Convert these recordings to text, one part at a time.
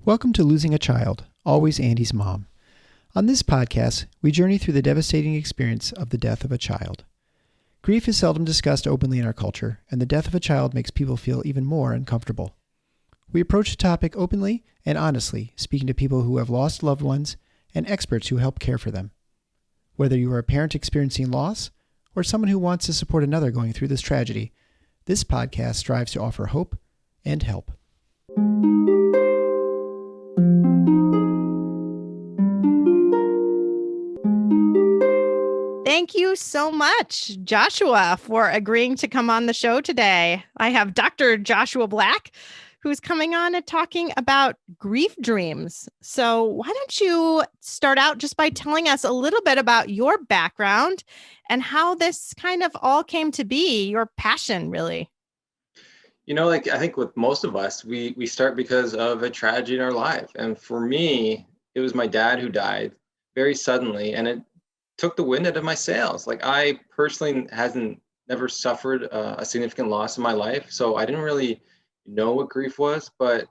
Welcome to Losing a Child, Always Andy's Mom. On this podcast, we journey through the devastating experience of the death of a child. Grief is seldom discussed openly in our culture, and the death of a child makes people feel even more uncomfortable. We approach the topic openly and honestly, speaking to people who have lost loved ones and experts who help care for them. Whether you are a parent experiencing loss or someone who wants to support another going through this tragedy, this podcast strives to offer hope and help. Thank you so much, Joshua, for agreeing to come on the show today. I have Dr. Joshua Black, who's coming on and talking about grief dreams. So why don't you start out just by telling us a little bit about your background and how this kind of all came to be, your passion, really? I think with most of us, we start because of a tragedy in our life. And for me, it was my dad who died very suddenly, and it took the wind out of my sails. Like, I personally never suffered a significant loss in my life, so I didn't really know what grief was. But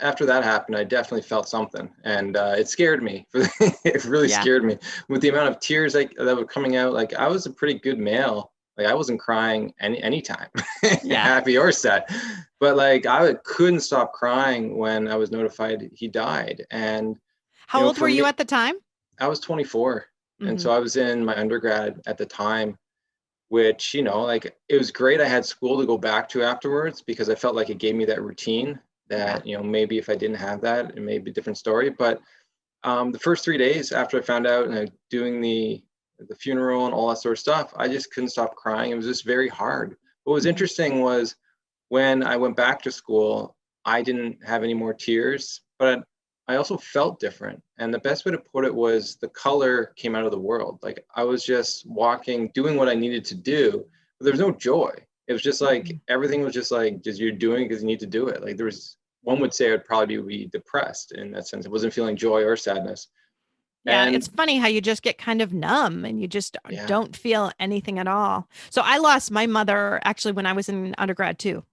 after that happened, I definitely felt something, and it scared me. It really scared me with the amount of tears that were coming out. Like, I was a pretty good male. Like, I wasn't crying anytime, happy or sad. But like, I couldn't stop crying when I was notified he died. And how old were you at the time? I was 24. And so I was in my undergrad at the time, which, it was great. I had school to go back to afterwards because I felt like it gave me that routine that, maybe if I didn't have that, it may be a different story. But the first 3 days after I found out and doing the funeral and all that sort of stuff, I just couldn't stop crying. It was just very hard. What was interesting was when I went back to school, I didn't have any more tears, but I also felt different. And the best way to put it was the color came out of the world. Like, I was just walking, doing what I needed to do, but there was no joy. It was just like, everything was just like, just you're doing because you need to do it. Like, one would say I would probably be depressed in that sense. I wasn't feeling joy or sadness. Yeah, it's funny how you just get kind of numb and you just don't feel anything at all. So I lost my mother actually when I was in undergrad too.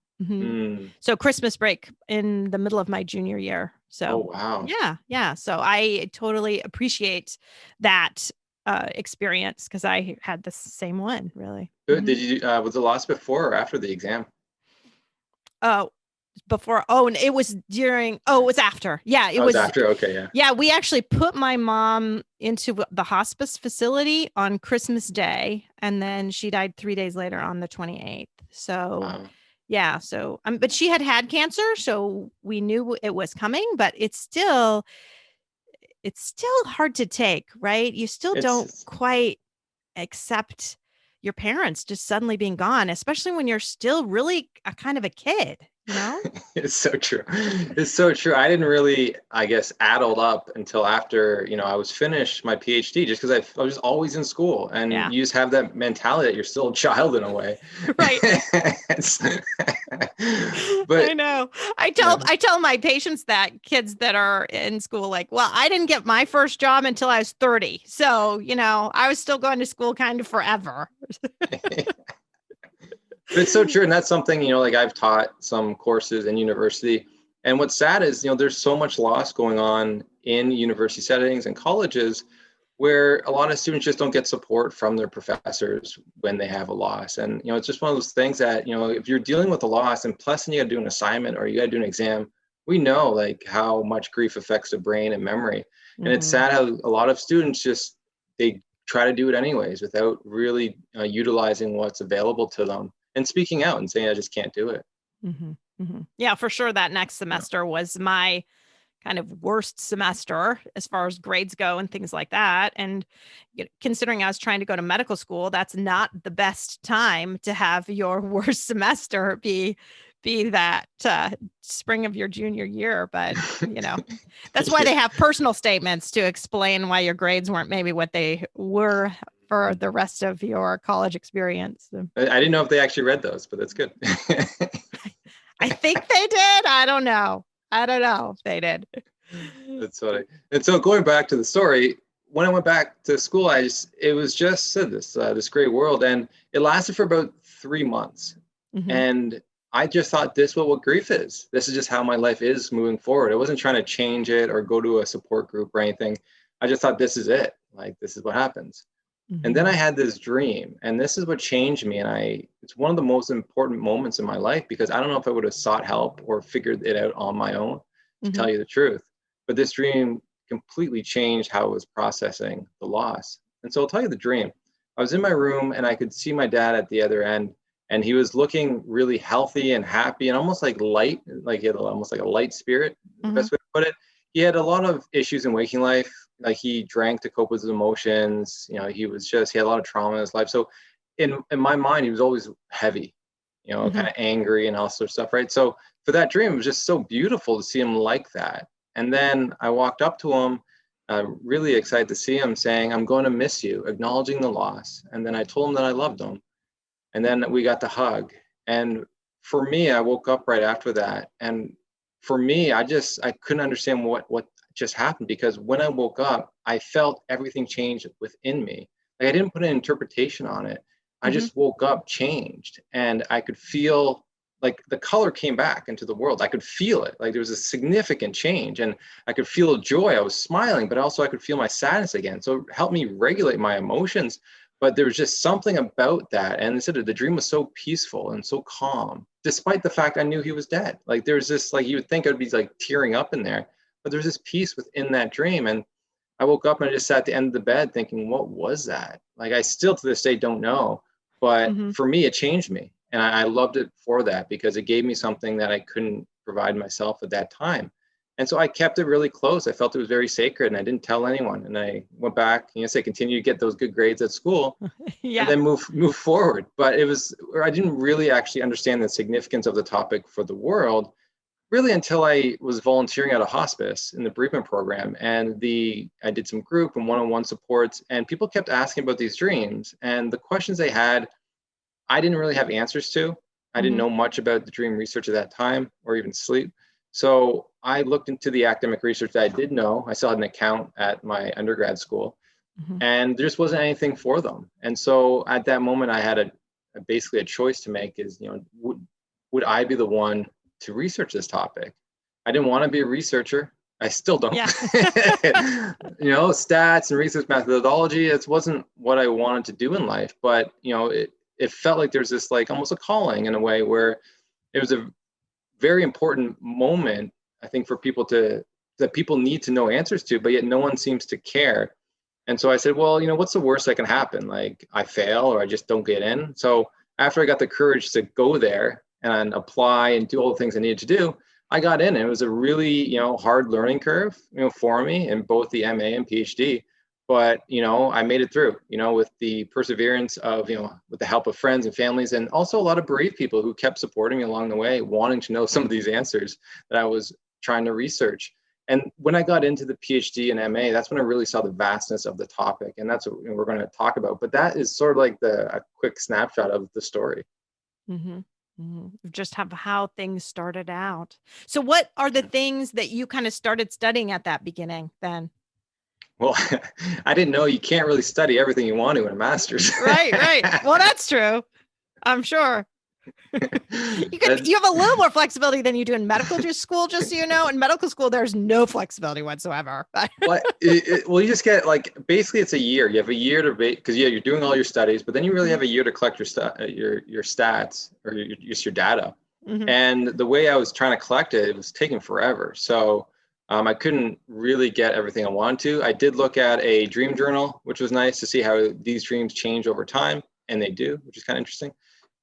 So Christmas break in the middle of my junior year. So, oh, wow. Yeah. So I totally appreciate that experience because I had the same one, really. Good. Did you, was the loss before or after the exam? Before. Oh, and it was during. Oh, it was after. Yeah, it was after. Okay, yeah. Yeah, we actually put my mom into the hospice facility on Christmas Day, and then she died 3 days later on the 28th. So, wow. Yeah. So, but she had cancer, so we knew it was coming. But it's still hard to take, right? You still don't quite accept your parents just suddenly being gone, especially when you're still really a kind of a kid. It's so true. It's so true. I didn't really, I guess, addled up until after, I was finished my PhD, just because I was always in school, and you just have that mentality that you're still a child in a way. Right. But I know. I tell my patients that, kids that are in school, like, well, I didn't get my first job until I was 30. So, I was still going to school kind of forever. But it's so true. And that's something, like, I've taught some courses in university. And what's sad is, there's so much loss going on in university settings and colleges where a lot of students just don't get support from their professors when they have a loss. And, it's just one of those things that, if you're dealing with a loss and plus then you got to do an assignment or you got to do an exam, we know like how much grief affects the brain and memory. And it's sad how a lot of students they try to do it anyways without really utilizing what's available to them and speaking out and saying, I just can't do it. Yeah, for sure. That next semester was my kind of worst semester as far as grades go and things like that. And considering I was trying to go to medical school, that's not the best time to have your worst semester be that spring of your junior year. But, that's why they have personal statements to explain why your grades weren't maybe what they were for the rest of your college experience. I didn't know if they actually read those, but that's good. I think they did. I don't know if they did. That's funny. And so going back to the story, when I went back to school, it was just this great world, and it lasted for about 3 months. And I just thought this was what grief is. This is just how my life is moving forward. I wasn't trying to change it or go to a support group or anything. I just thought this is it. Like, this is what happens. And then I had this dream, and this is what changed me. And it's one of the most important moments in my life, because I don't know if I would have sought help or figured it out on my own, to tell you the truth. But this dream completely changed how I was processing the loss. And so I'll tell you the dream. I was in my room and I could see my dad at the other end, and he was looking really healthy and happy and almost like light, like he had almost like a light spirit, the best way to put it. He had a lot of issues in waking life. Like, he drank to cope with his emotions. You know, he had a lot of trauma in his life. So in my mind, he was always heavy, you know, kind of angry and all sorts of stuff, right? So for that dream, it was just so beautiful to see him like that. And then I walked up to him, really excited to see him, saying, "I'm going to miss you," acknowledging the loss. And then I told him that I loved him. And then we got to hug. And for me, I woke up right after that. And for me, I couldn't understand what just happened, because when I woke up, I felt everything change within me. Like, I didn't put an interpretation on it. I just woke up changed, and I could feel like the color came back into the world. I could feel it. Like, there was a significant change, and I could feel joy. I was smiling, but also I could feel my sadness again. So it helped me regulate my emotions. But there was just something about that. And instead of the dream was so peaceful and so calm, despite the fact I knew he was dead. Like, there's this, like, you would think I'd be like tearing up in there, but there's this peace within that dream. And I woke up and I just sat at the end of the bed thinking, what was that? Like, I still to this day don't know. But for me, it changed me. And I loved it for that, because it gave me something that I couldn't provide myself at that time. And so I kept it really close. I felt it was very sacred, and I didn't tell anyone. And I went back, I continued to get those good grades at school, and then move forward. But I didn't really actually understand the significance of the topic for the world, really, until I was volunteering at a hospice in the bereavement program. And I did some group and one-on-one supports, and people kept asking about these dreams. And the questions they had, I didn't really have answers to. I didn't know much about the dream research at that time, or even sleep. So I looked into the academic research that I did know. I still had an account at my undergrad school, and there just wasn't anything for them. And so at that moment, I had basically a choice to make: is, would I be the one to research this topic? I didn't want to be a researcher. I still don't. Stats and research methodology, it wasn't what I wanted to do in life. But it felt like there's this, like, almost a calling in a way, where it was a very important moment, I think, for people that people need to know answers to, but yet no one seems to care. And so I said, well, what's the worst that can happen? Like, I fail, or I just don't get in. So after I got the courage to go there and apply and do all the things I needed to do, I got in. It was a really, hard learning curve, for me in both the MA and PhD. But, I made it through, with the perseverance of, with the help of friends and families, and also a lot of bereaved people who kept supporting me along the way, wanting to know some of these answers that I was trying to research. And when I got into the PhD and MA, that's when I really saw the vastness of the topic. And that's what we're going to talk about. But that is sort of like a quick snapshot of the story. Just how things started out. So what are the things that you kind of started studying at that beginning then? Well, I didn't know you can't really study everything you want to in a master's. Right. Well, that's true. I'm sure. You have a little more flexibility than you do in medical school, just so you know. In medical school, there's no flexibility whatsoever. Well, you just get, like, basically it's a year. You have a year to, because you're doing all your studies, but then you really have a year to collect your stats, or your data. And the way I was trying to collect it, it was taking forever. So I couldn't really get everything I wanted to. I did look at a dream journal, which was nice to see how these dreams change over time, and they do, which is kind of interesting.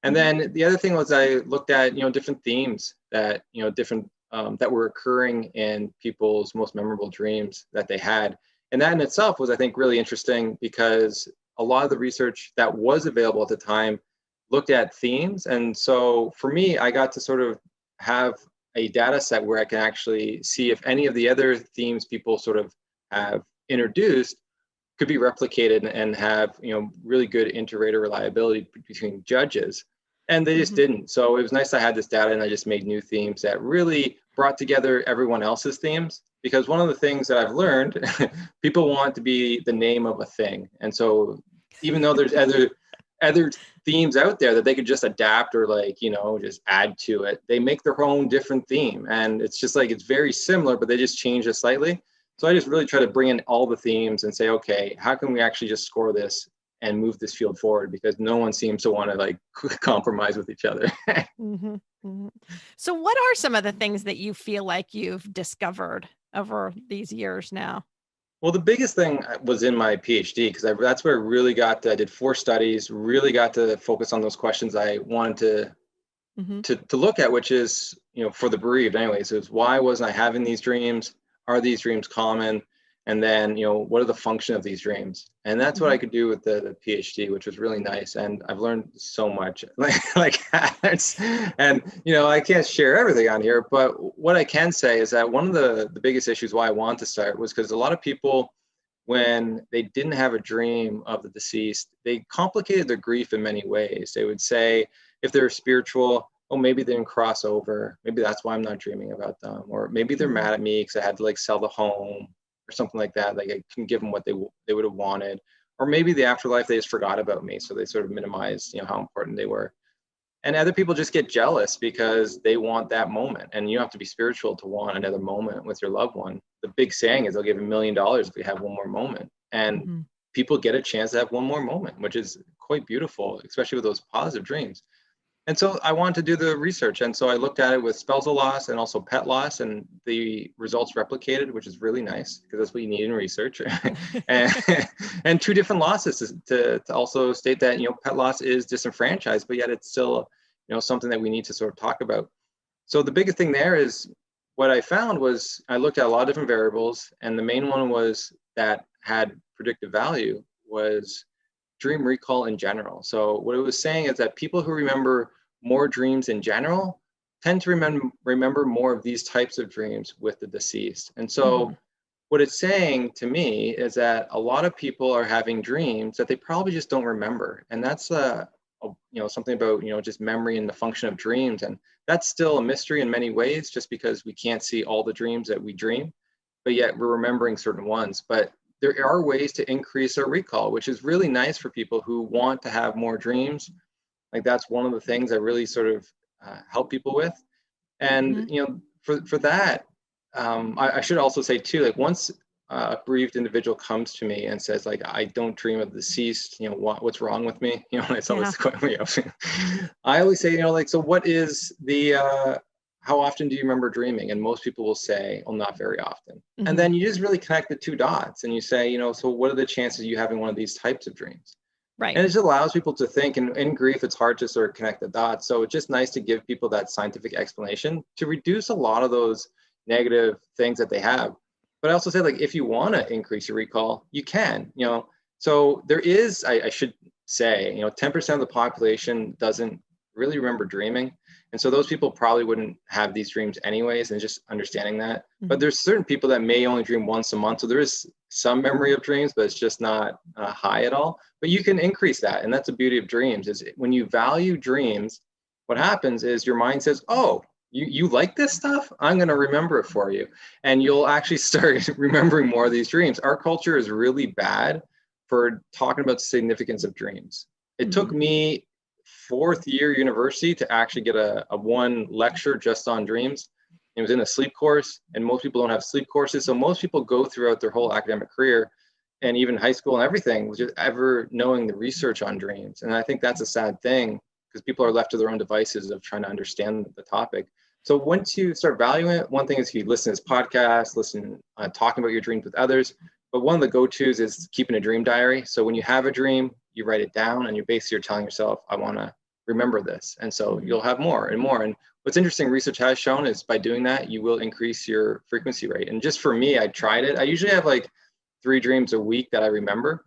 And then the other thing was I looked at, different themes that, that were occurring in people's most memorable dreams that they had. And that in itself was, I think, really interesting, because a lot of the research that was available at the time looked at themes. And so for me, I got to sort of have a data set where I can actually see if any of the other themes people sort of have introduced could be replicated and have, really good inter-rater reliability between judges. And they just didn't. So it was nice I had this data, and I just made new themes that really brought together everyone else's themes. Because one of the things that I've learned, people want to be the name of a thing. And so even though there's other themes out there that they could just adapt or like, just add to it. They make their own different theme, and it's just like, it's very similar, but they just change it slightly. So I just really try to bring in all the themes and say, okay, how can we actually just score this and move this field forward? Because no one seems to want to like compromise with each other. Mm-hmm. Mm-hmm. So what are some of the things that you feel like you've discovered over these years now? Well, the biggest thing was in my PhD, because that's where I really I did 4 studies, really got to focus on those questions I wanted Mm-hmm. to look at, which is, for the bereaved anyways, is why wasn't I having these dreams? Are these dreams common? And then, what are the function of these dreams? And that's what I could do with the PhD, which was really nice. And I've learned so much, and, I can't share everything on here, but what I can say is that one of the biggest issues why I wanted to start was because a lot of people, when they didn't have a dream of the deceased, they complicated their grief in many ways. They would say, if they're spiritual, oh, maybe they didn't cross over. Maybe that's why I'm not dreaming about them. Or maybe they're mad at me because I had to like sell the home or something like that. Like I couldn't give them what they would have wanted. Or maybe the afterlife, they just forgot about me. So they sort of minimized, how important they were. And other people just get jealous because they want that moment. And you have to be spiritual to want another moment with your loved one. The big saying is they'll give $1 million if we have one more moment. And people get a chance to have one more moment, which is quite beautiful, especially with those positive dreams. And so I wanted to do the research. And so I looked at it with spousal loss and also pet loss, and the results replicated, which is really nice because that's what you need in research. and 2 different losses to also state that, pet loss is disenfranchised, but yet it's still, something that we need to sort of talk about. So the biggest thing there is what I found was I looked at a lot of different variables, and the main one was that had predictive value was dream recall in general. So what it was saying is that people who remember more dreams in general tend to remember more of these types of dreams with the deceased. And so what it's saying to me is that a lot of people are having dreams that they probably just don't remember. And that's something about, just memory and the function of dreams. And that's still a mystery in many ways, just because we can't see all the dreams that we dream, but yet we're remembering certain ones. But there are ways to increase our recall, which is really nice for people who want to have more dreams. Like that's one of the things I really sort of help people with. And, for that, I should also say too, like once a bereaved individual comes to me and says like, I don't dream of the deceased, what's wrong with me? It's always I always say, so what is how often do you remember dreaming? And most people will say, well, not very often. And then you just really connect the 2 dots and you say, so what are the chances of you having one of these types of dreams? Right. And it just allows people to think, and in grief, it's hard to sort of connect the dots. So it's just nice to give people that scientific explanation to reduce a lot of those negative things that they have. But I also say, like, if you want to increase your recall, you can, so there is, I should say, 10% of the population doesn't really remember dreaming. And so those people probably wouldn't have these dreams anyways, and just understanding that. But there's certain people that may only dream once a month. So there is some memory of dreams, but it's just not high at all. But you can increase that. And that's the beauty of dreams, is when you value dreams, what happens is your mind says, oh, you like this stuff? I'm going to remember it for you. And you'll actually start remembering more of these dreams. Our culture is really bad for talking about the significance of dreams. It took me 4th year university to actually get a 1 lecture just on dreams. It was in a sleep course, and most people don't have sleep courses. So most people go throughout their whole academic career and even high school and everything just ever knowing the research on dreams. And I think that's a sad thing, because people are left to their own devices of trying to understand the topic. So once you start valuing it, one thing is you listen to this podcast, talking about your dreams with others. But one of the go-tos is keeping a dream diary. So when you have a dream, you write it down, and you're telling yourself, I want to remember this. And so you'll have more and more. And what's interesting, research has shown, is by doing that, you will increase your frequency rate. And just for me, I tried it. I usually have like 3 dreams a week that I remember.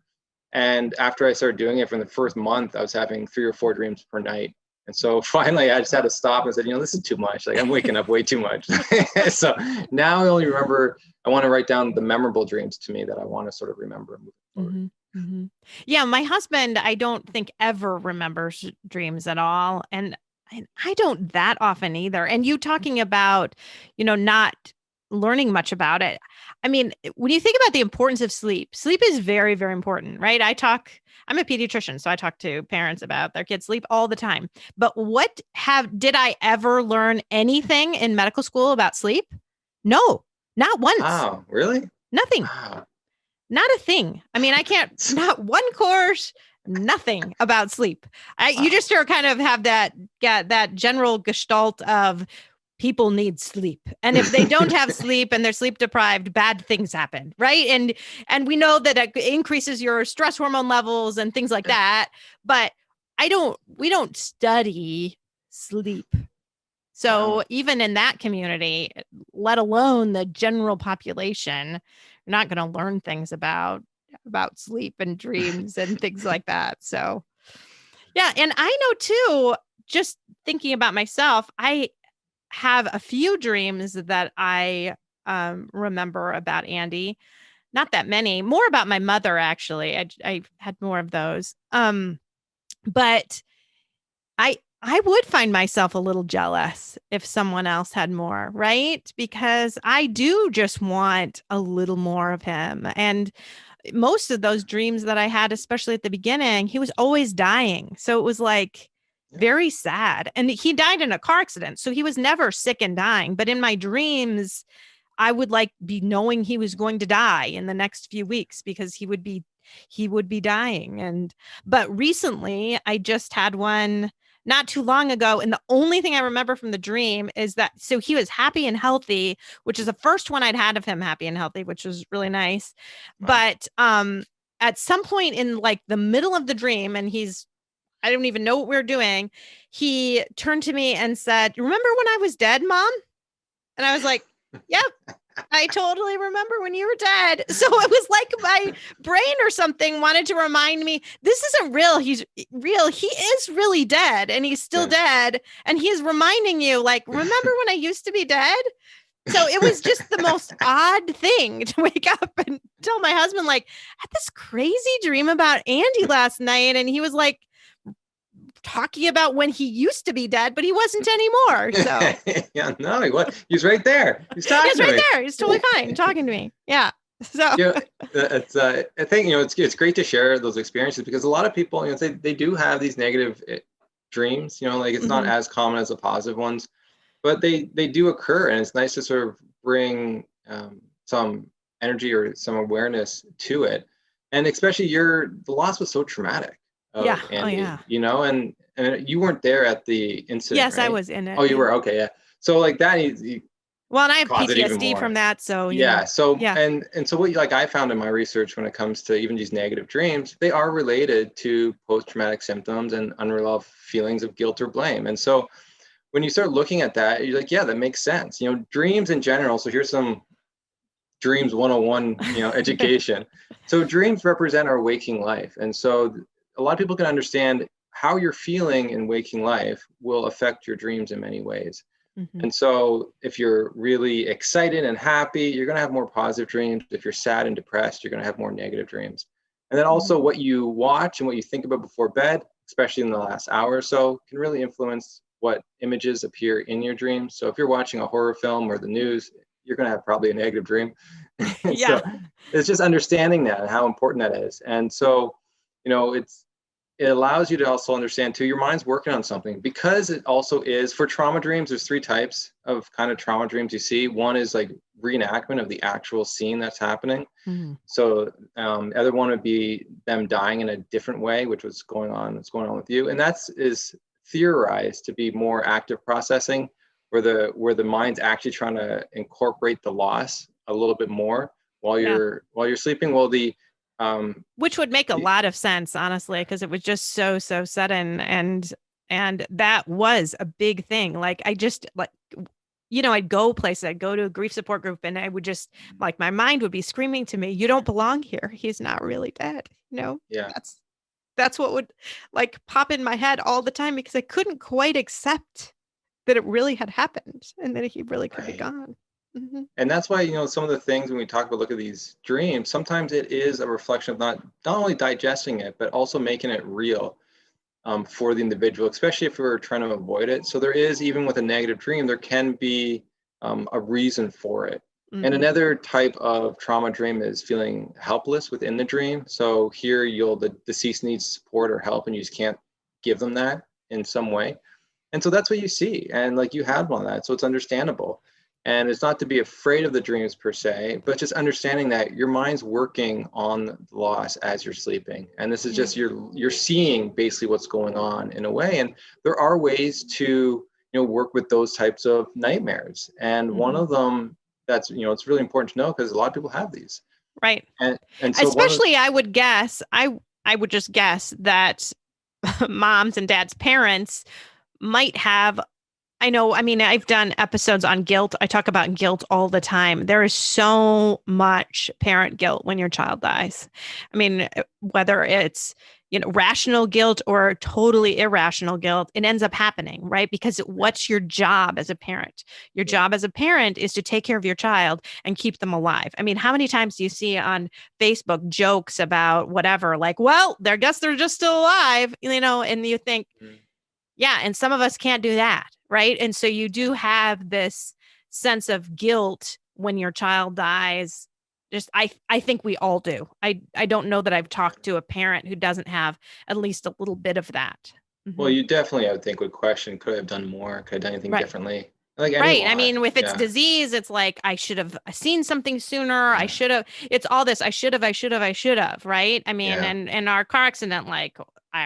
And after I started doing it, from the first month, I was having 3 or 4 dreams per night. And so finally I just had to stop and said, this is too much. Like I'm waking up way too much. So now I only remember, I want to write down the memorable dreams to me that I want to sort of remember and move forward. Yeah. My husband, I don't think ever remembers dreams at all. And I don't that often either. And you talking about, not learning much about it. I mean, when you think about the importance of sleep, sleep is very, very important, right? I'm a pediatrician, so I talk to parents about their kids' sleep all the time. But did I ever learn anything in medical school about sleep? No, not once. Wow, really? Nothing. Wow. Not a thing. I mean, I can't, not one course, nothing about sleep. You just sort of kind of have that general gestalt of people need sleep. And if they don't have sleep and they're sleep deprived, bad things happen. Right. And we know that it increases your stress hormone levels and things like that. But we don't study sleep. So even in that community, let alone the general population, you're not going to learn things about sleep and dreams and things like that. So yeah. And I know too, just thinking about myself, I have a few dreams that I remember about Andy. Not that many, more about my mother, actually. I had more of those. But I would find myself a little jealous if someone else had more, right? Because I do just want a little more of him. And most of those dreams that I had, especially at the beginning, he was always dying. So it was like very sad. And he died in a car accident. So he was never sick and dying. But in my dreams, I would like be knowing he was going to die in the next few weeks because he would be dying. But recently I just had one not too long ago. And the only thing I remember from the dream is that, so he was happy and healthy, which is the first one I'd had of him happy and healthy, which was really nice. Wow. But at some point in like the middle of the dream, and I don't even know what we were doing, he turned to me and said, "Remember when I was dead, Mom?" And I was like, "Yep. I totally remember when you were dead." So it was like my brain or something wanted to remind me, this isn't real. He's real. He is really dead and he's still dead. And he is reminding you, like, remember when I used to be dead? So it was just the most odd thing to wake up and tell my husband, like, I had this crazy dream about Andy last night. And he was like, talking about when he used to be dead, but he wasn't anymore. So yeah, no, he was. He's right there. He's talking. He's right there. He's totally fine talking to me. Yeah. So it's I think it's great to share those experiences because a lot of people they do have these negative dreams. Like it's not as common as the positive ones, but they do occur, and it's nice to sort of bring some energy or some awareness to it, and especially the loss was so traumatic. Andy, and you weren't there at the incident. Yes, right? I was in it. Oh, you were? Okay, yeah. So like that, well, and I have PTSD from that. So and so what I found in my research when it comes to even these negative dreams, they are related to post-traumatic symptoms and unresolved feelings of guilt or blame. And so when you start looking at that, you're like, yeah, that makes sense. Dreams in general. So here's some dreams 101, education. So dreams represent our waking life, and so a lot of people can understand how you're feeling in waking life will affect your dreams in many ways. And so if you're really excited and happy, you're going to have more positive dreams. If you're sad and depressed, you're going to have more negative dreams. And then also what you watch and what you think about before bed, especially in the last hour or so, can really influence what images appear in your dreams. So if you're watching a horror film or the news, you're going to have probably a negative dream. Yeah. So it's just understanding that and how important that is. And so it allows you to also understand too, your mind's working on something, because it also is for trauma dreams. There's 3 types of kind of trauma dreams you see. One is like reenactment of the actual scene that's happening. So the other one would be them dying in a different way, which was going on with you. And is theorized to be more active processing, where the mind's actually trying to incorporate the loss a little bit more while you're sleeping. Well, which would make a lot of sense, honestly, because it was just so sudden, and that was a big thing. Like I just I'd go places, I'd go to a grief support group, and I would just my mind would be screaming to me, "You don't belong here. He's not really dead." Yeah. That's what would pop in my head all the time, because I couldn't quite accept that it really had happened and that he really could be gone. And that's why, some of the things when we talk about look at these dreams, sometimes it is a reflection of not only digesting it, but also making it real for the individual, especially if we're trying to avoid it. So there is, even with a negative dream, there can be a reason for it. And another type of trauma dream is feeling helpless within the dream. So here the deceased needs support or help, and you just can't give them that in some way. And so that's what you see. And like you had one of that. So it's understandable. And it's not to be afraid of the dreams per se, but just understanding that your mind's working on the loss as you're sleeping. And this is just you're seeing basically what's going on in a way. And there are ways to work with those types of nightmares. And one of them that's it's really important to know, because a lot of people have these. Right. And so especially I would just guess that moms and dads' parents might have. I've done episodes on guilt. I talk about guilt all the time. There is so much parent guilt when your child dies. I mean, whether it's, rational guilt or totally irrational guilt, it ends up happening, right? Because what's your job as a parent? Your job as a parent is to take care of your child and keep them alive. I mean, how many times do you see on Facebook jokes about whatever, like, well, I guess they're just still alive, and you think, yeah, and some of us can't do that, right? And so you do have this sense of guilt when your child dies. I think we all do. I don't know that I've talked to a parent who doesn't have at least a little bit of that. Well, you definitely, I would think, would question, could I have done more? Could I have done anything differently? Like right. I mean, with its disease, it's like, I should have seen something sooner. I should have, it's all this, I should have, right? I mean, and our car accident, like,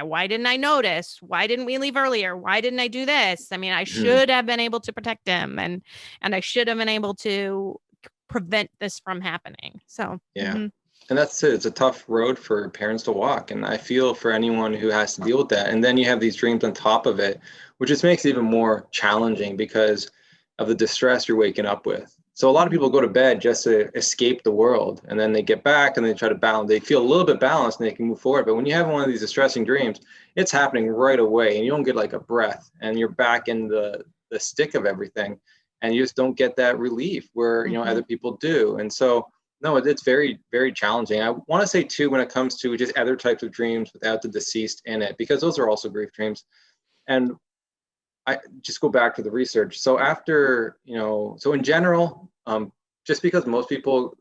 why didn't I notice? Why didn't we leave earlier? Why didn't I do this? I mean, I should have been able to protect him, and I should have been able to prevent this from happening. So, and that's it. It's a tough road for parents to walk. And I feel for anyone who has to deal with that. And then you have these dreams on top of it, which just makes it even more challenging because of the distress you're waking up with. So a lot of people go to bed just to escape the world, and then they get back and they try to balance. They feel a little bit balanced and they can move forward. But when you have one of these distressing dreams, it's happening right away, and you don't get like a breath, and you're back in the stick of everything, and you just don't get that relief where other people do. And so no, it's very, very challenging. I want to say too, when it comes to just other types of dreams without the deceased in it, because those are also grief dreams. And I just go back to the research. So after, so in general, just because most people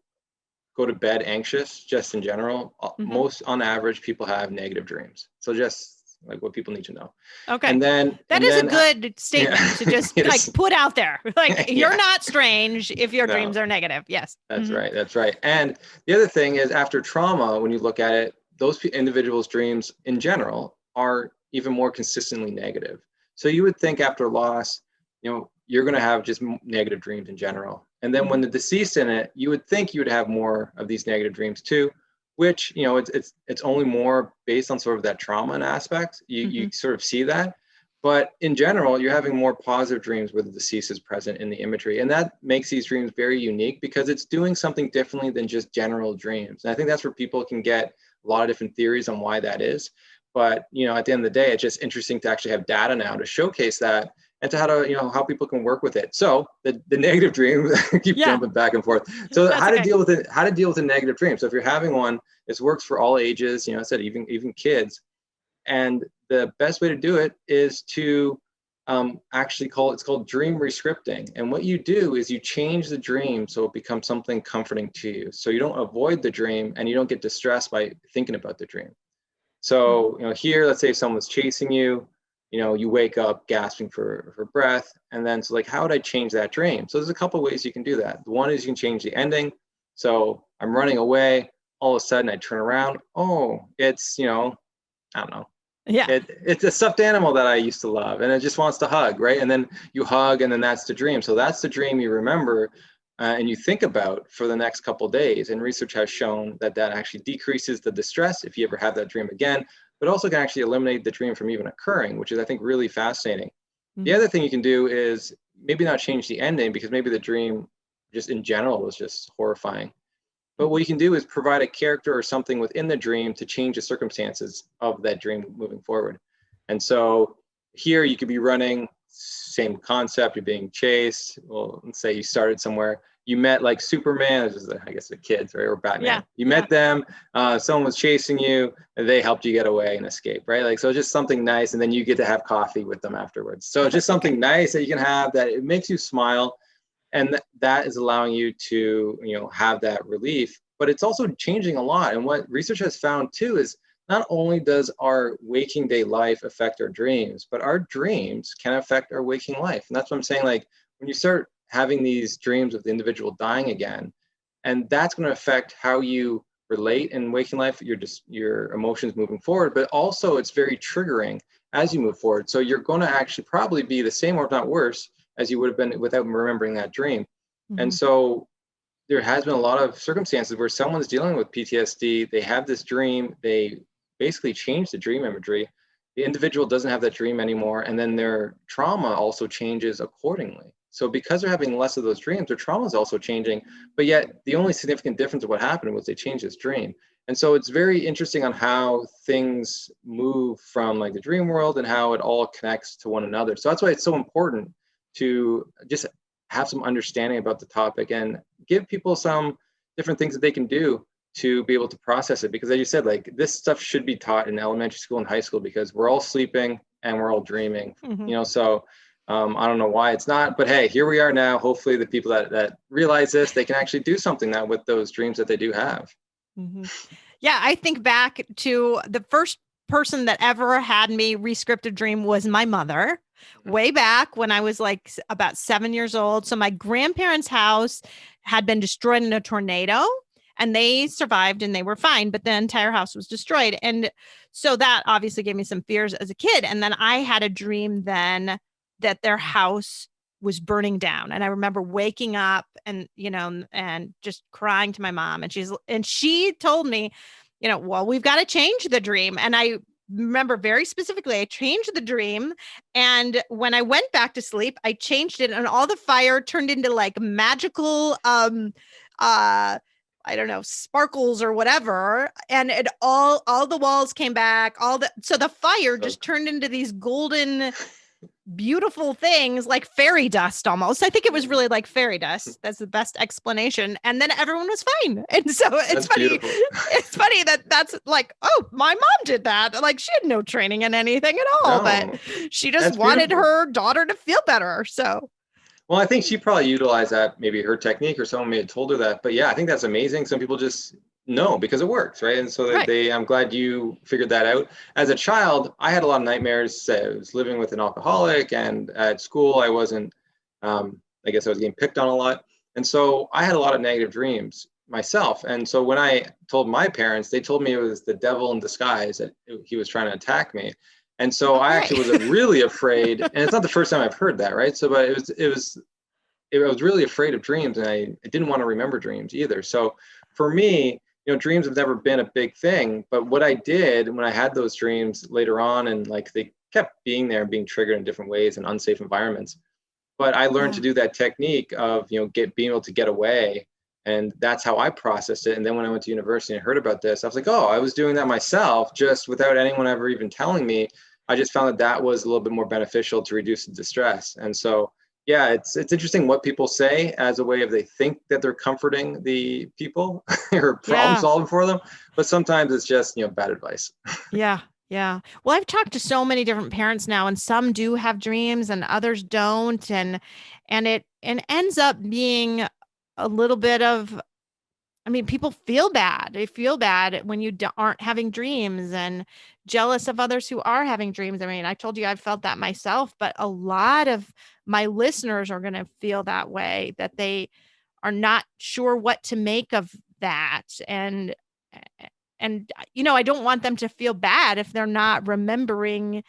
go to bed anxious, just in general, most on average people have negative dreams. So just like what people need to know. Okay. And then that is a good statement to just like put out there. Like you're not strange if your dreams are negative. Yes. That's right. That's right. And the other thing is, after trauma, when you look at it, those individuals' dreams in general are even more consistently negative. So you would think after loss, you're going to have just negative dreams in general. And then when the deceased in it, you would think you would have more of these negative dreams too, which, it's only more based on sort of that trauma and aspect. You sort of see that. But in general, you're having more positive dreams where the deceased is present in the imagery. And that makes these dreams very unique because it's doing something differently than just general dreams. And I think that's where people can get a lot of different theories on why that is. But, at the end of the day, it's just interesting to actually have data now to showcase that and to how people can work with it. So the negative dream, keep jumping back and forth. So how to deal with it, how to deal with a negative dream. So if you're having one, this works for all ages, I said, even kids. And the best way to do it is to actually it's called dream rescripting. And what you do is you change the dream so it becomes something comforting to you. So you don't avoid the dream and you don't get distressed by thinking about the dream. So, here, let's say if someone's chasing you, you wake up gasping for breath. And then so like, how would I change that dream? So there's a couple of ways you can do that. One is you can change the ending. So I'm running away. All of a sudden I turn around. Oh, it's, I don't know. Yeah. It's a stuffed animal that I used to love and it just wants to hug, right? And then you hug and then that's the dream. So that's the dream you remember and you think about for the next couple of days. And research has shown that actually decreases the distress if you ever have that dream again, but also can actually eliminate the dream from even occurring, which is, I think, really fascinating. The other thing you can do is maybe not change the ending because maybe the dream just in general was just horrifying. But what you can do is provide a character or something within the dream to change the circumstances of that dream moving forward. And so here you could be running, same concept, you're being chased. Well, let's say you started somewhere, you met like Superman, I guess the kids, right? Or Batman. You met them, someone was chasing you, and they helped you get away and escape, right? Like, so just something nice, and then you get to have coffee with them afterwards. So just something nice that you can have that it makes you smile. and that is allowing you to, have that relief. But it's also changing a lot. And what research has found too is not only does our waking day life affect our dreams, but our dreams can affect our waking life. And that's what I'm saying. Like when you start having these dreams of the individual dying again, and that's going to affect how you relate in waking life, your emotions moving forward, but also it's very triggering as you move forward. So you're going to actually probably be the same or if not worse as you would have been without remembering that dream. Mm-hmm. And so there has been a lot of circumstances where someone's dealing with PTSD, they have this dream, they basically change the dream imagery. The individual doesn't have that dream anymore, and then their trauma also changes accordingly. So because they're having less of those dreams, their trauma is also changing, but yet the only significant difference of what happened was they changed this dream. And so it's very interesting on how things move from like the dream world and how it all connects to one another. So that's why it's so important to just have some understanding about the topic and give people some different things that they can do to be able to process it. Because as you said, like this stuff should be taught in elementary school and high school because we're all sleeping and we're all dreaming, so I don't know why it's not, but hey, here we are now. Hopefully the people that realize this, they can actually do something now with those dreams that they do have. Mm-hmm. Yeah, I think back to the first person that ever had me re-script a dream was my mother, way back when I was like about 7 years old. So my grandparents' house had been destroyed in a tornado and they survived and they were fine, but the entire house was destroyed. And so that obviously gave me some fears as a kid. And then I had a dream then that their house was burning down. And I remember waking up and, and just crying to my mom. And she told me, well, we've got to change the dream. And I remember very specifically, I changed the dream. And when I went back to sleep, I changed it and all the fire turned into like magical, I don't know, sparkles or whatever. And it all the walls came back, so the fire just turned into these golden, beautiful things like fairy dust almost. I think it was really like fairy dust. That's the best explanation. And then everyone was fine. And so it's funny. Beautiful. It's funny that's like, oh, my mom did that. Like she had no training in anything at all, but she just wanted her daughter to feel better. So. Well, I think she probably utilized that, maybe her technique or someone may have told her that. But yeah, I think that's amazing. Some people just know because it works, right? And so I'm glad you figured that out. As a child, I had a lot of nightmares. I was living with an alcoholic, and at school, I wasn't, I guess I was getting picked on a lot. And so I had a lot of negative dreams myself. And so when I told my parents, they told me it was the devil in disguise, that he was trying to attack me. And so I actually was really afraid, and it's not the first time I've heard that, right? So, but I was really afraid of dreams, and I didn't want to remember dreams either. So for me, dreams have never been a big thing, but what I did when I had those dreams later on, and like they kept being there and being triggered in different ways in unsafe environments, but I learned to do that technique of, being able to get away. And that's how I processed it. And then when I went to university and heard about this, I was like, oh, I was doing that myself just without anyone ever even telling me. I just found that was a little bit more beneficial to reduce the distress. And so, yeah, it's interesting what people say as a way of they think that they're comforting the people or problem solving for them. But sometimes it's just, bad advice. Yeah. Yeah. Well, I've talked to so many different parents now, and some do have dreams and others don't. And it ends up being a little bit of, people feel bad. They feel bad when you aren't having dreams and jealous of others who are having dreams. I told you I felt that myself, but a lot of my listeners are going to feel that way, that they are not sure what to make of that. And I don't want them to feel bad if they're not remembering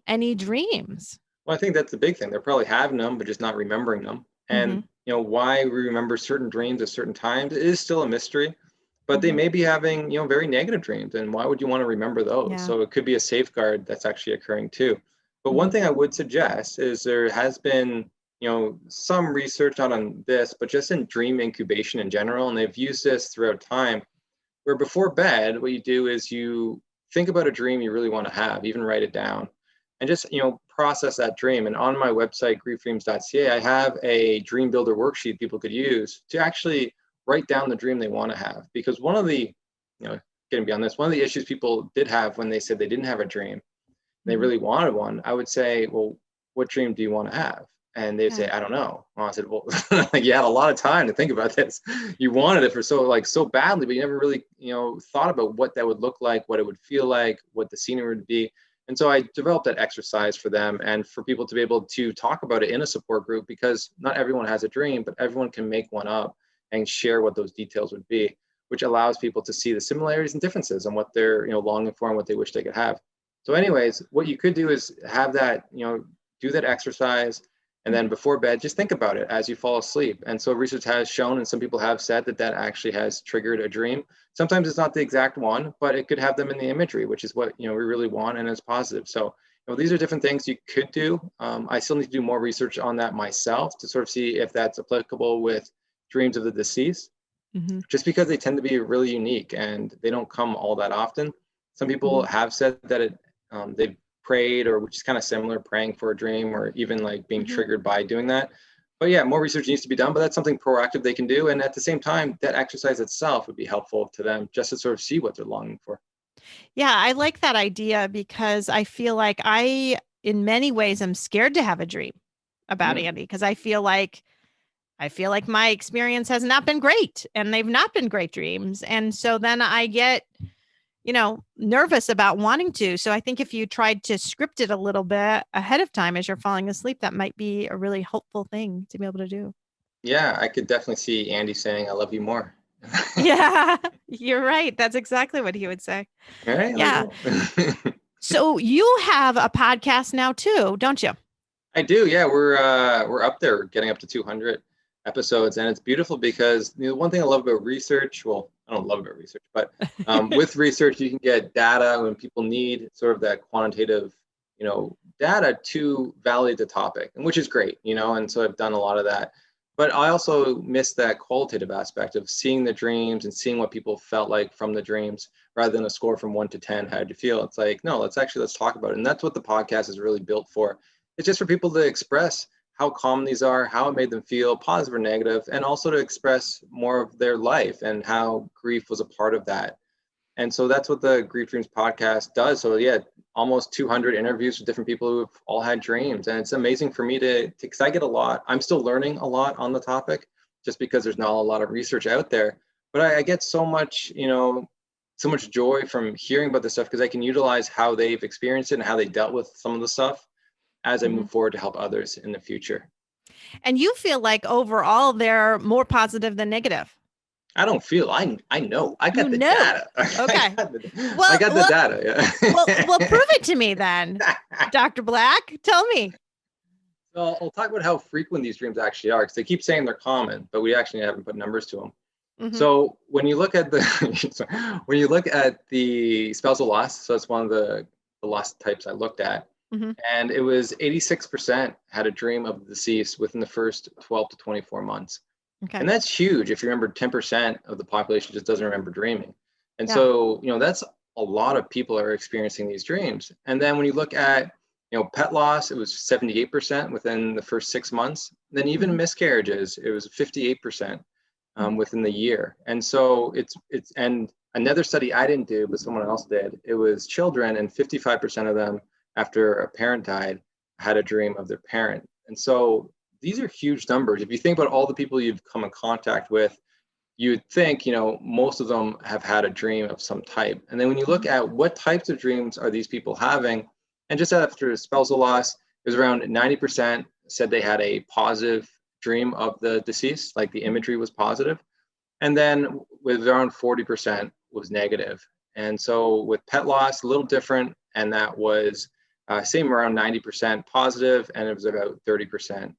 any dreams. Well, I think that's the big thing. They're probably having them, but just not remembering them. And why we remember certain dreams at certain times is still a mystery, but they may be having, very negative dreams. And why would you want to remember those? Yeah. So it could be a safeguard that's actually occurring too. But one thing I would suggest is there has been, some research not on this, but just in dream incubation in general. And they've used this throughout time, where before bed, what you do is you think about a dream you really want to have, even write it down, and just, process that dream. And on my website, griefdreams.ca, I have a dream builder worksheet people could use to actually write down the dream they want to have. Because one of the, getting beyond this, one of the issues people did have when they said they didn't have a dream, they really wanted one, I would say, well, what dream do you want to have? And they'd say, I don't know. Well, I said, well, like, you had a lot of time to think about this. You wanted it for so badly, but you never really, thought about what that would look like, what it would feel like, what the scenery would be. And so I developed that exercise for them and for people to be able to talk about it in a support group, because not everyone has a dream, but everyone can make one up and share what those details would be, which allows people to see the similarities and differences and what they're, longing for and what they wish they could have. So anyways, what you could do is have that, do that exercise. And then before bed, just think about it as you fall asleep. And so research has shown, and some people have said that that actually has triggered a dream. Sometimes it's not the exact one, but it could have them in the imagery, which is what, we really want, and it's positive. So, these are different things you could do. I still need to do more research on that myself to sort of see if that's applicable with dreams of the deceased, just because they tend to be really unique and they don't come all that often. Some people have said that they've prayed, or which is kind of similar, praying for a dream, or even like being triggered by doing that. But yeah, more research needs to be done, but that's something proactive they can do. And at the same time, that exercise itself would be helpful to them, just to sort of see what they're longing for. Yeah, I like that idea, because I feel like I, in many ways, am scared to have a dream about Andy, because I feel like my experience has not been great, and they've not been great dreams. And so then I get, nervous about wanting to. So I think if you tried to script it a little bit ahead of time as you're falling asleep, that might be a really helpful thing to be able to do. Yeah, I could definitely see Andy saying, I love you more. Yeah, you're right. That's exactly what he would say. Right? Yeah. So you have a podcast now too, don't you? I do. Yeah, we're up there, getting up to 200 episodes, and it's beautiful because one thing I love about research, well, I don't love about research, but with research you can get data when people need sort of that quantitative, data to validate the topic, and which is great, and so I've done a lot of that. But I also miss that qualitative aspect of seeing the dreams and seeing what people felt like from the dreams, rather than a score from 1 to 10. How did you feel? It's like, no, let's talk about it. And that's what the podcast is really built for. It's just for people to express how common these are, how it made them feel, positive or negative, and also to express more of their life and how grief was a part of that. And so that's what the Grief Dreams podcast does. So yeah, almost 200 interviews with different people who've all had dreams. And it's amazing for me because I get a lot. I'm still learning a lot on the topic, just because there's not a lot of research out there. But I get so much, so much joy from hearing about this stuff, because I can utilize how they've experienced it and how they dealt with some of the stuff as I move forward to help others in the future. And you feel like overall they're more positive than negative. I don't feel, I know. I got the data. Okay. I got the data. Yeah. well, prove it to me then, Dr. Black. Tell me. So I'll talk about how frequent these dreams actually are, because they keep saying they're common, but we actually haven't put numbers to them. So when you look at the spousal loss, so it's one of the loss types I looked at, and it was 86% had a dream of the deceased within the first 12 to 24 months. Okay. And that's huge. If you remember, 10% of the population just doesn't remember dreaming. And so, that's a lot of people are experiencing these dreams. And then when you look at, pet loss, it was 78% within the first 6 months. Then even miscarriages, it was 58%. Within the year. And so it's and another study I didn't do, but someone else did, it was children, and 55% of them, after a parent died, had a dream of their parent. And so these are huge numbers. If you think about all the people you've come in contact with, you'd think, most of them have had a dream of some type. And then when you look at what types of dreams are these people having, and just after spousal loss, it was around 90% said they had a positive dream of the deceased, like the imagery was positive. And then with around 40% was negative. And so with pet loss, a little different, and that was same, around 90% positive, and it was about 30%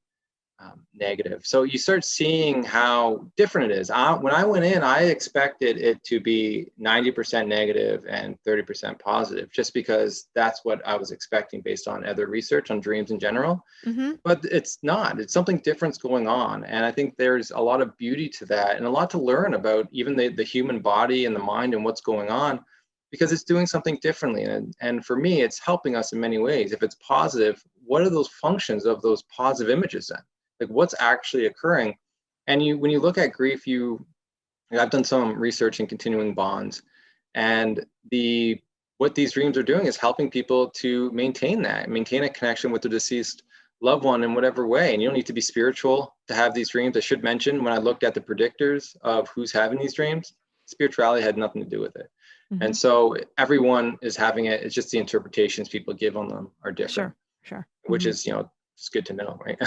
negative. So you start seeing how different it is. When I went in, I expected it to be 90% negative and 30% positive, just because that's what I was expecting based on other research on dreams in general. But it's not. It's something different's going on. And I think there's a lot of beauty to that, and a lot to learn about even the human body and the mind and what's going on, because it's doing something differently. And for me, it's helping us in many ways. If it's positive, what are those functions of those positive images then? Like, what's actually occurring? And when you look at grief, I've done some research in continuing bonds, and what these dreams are doing is helping people to maintain a connection with the deceased loved one in whatever way. And you don't need to be spiritual to have these dreams. I should mention, when I looked at the predictors of who's having these dreams, spirituality had nothing to do with it. And so everyone is having it. It's just the interpretations people give on them are different. Sure. Which is, it's good to know, right?